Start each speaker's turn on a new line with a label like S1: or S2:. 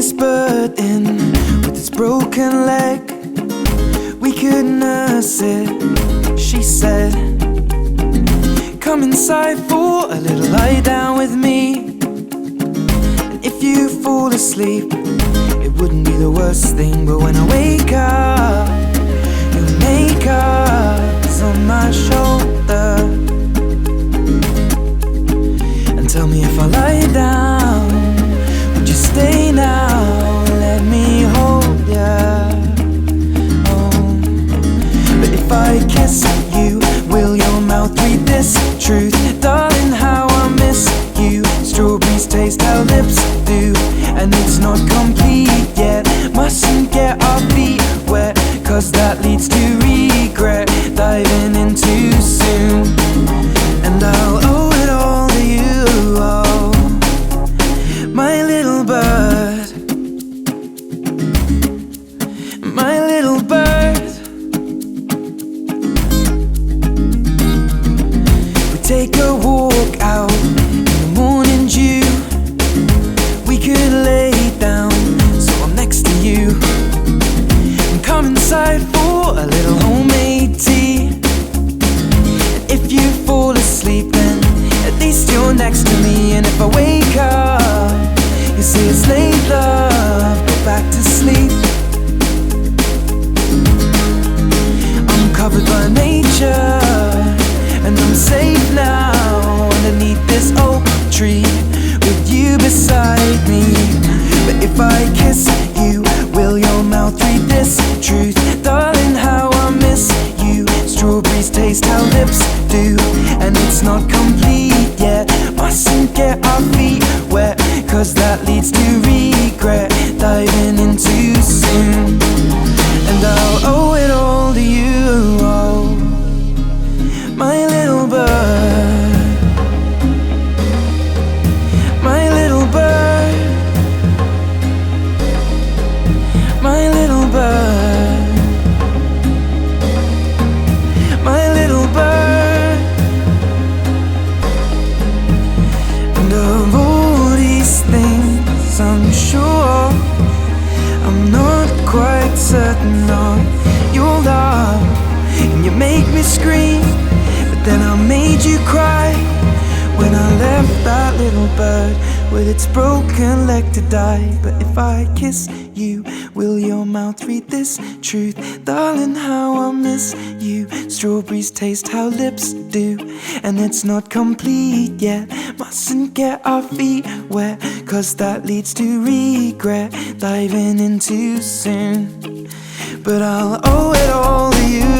S1: this bird in with its broken leg. We could nurse it, she said. Come inside for a little lie down with me. And if you fall asleep, it wouldn't be the worst thing. But when I wake up, your makeup is on my shoulder. And tell me if I lie down, would you stay now and let me hold ya? Oh. But if I kiss you, will your mouth read this truth? Darling, how I miss you. Strawberries taste how lips do, and it's not complete yet. Mustn't get our feet wet, cause that leads to regret. Diving in too soon, and I'll owe it all to you. Oh, my little bird, my little bird. We take a walk out in the morning dew. We could lay down so I'm next to you, and come inside for a little homemade tea. And if you fall asleep, then at least you're next to me. And if I wake up, you say it's late, love, go back to sleep. I'm covered by nature, and I'm safe now underneath this oak tree with you beside me. But if I kiss you, will your mouth read this truth? Darling, how I miss you. Strawberries taste how lips do, and it's not complete yet. Mustn't get our feet wet, cause that leads to regret. Diving in too soon, and I'll owe it all to you. Oh, my little bird, my little bird, my little bird, my little bird. And of all these things, I'm sure I'm not quite certain of your love. And you make me scream, but then I made you cry when I left that little bird with its broken leg to die. But if I kiss you, will your mouth read this truth? Darling, how I miss you. Strawberries taste how lips do, and it's not complete yet. Mustn't get our feet wet, cause that leads to regret. Diving in too soon, but I'll owe it all to you.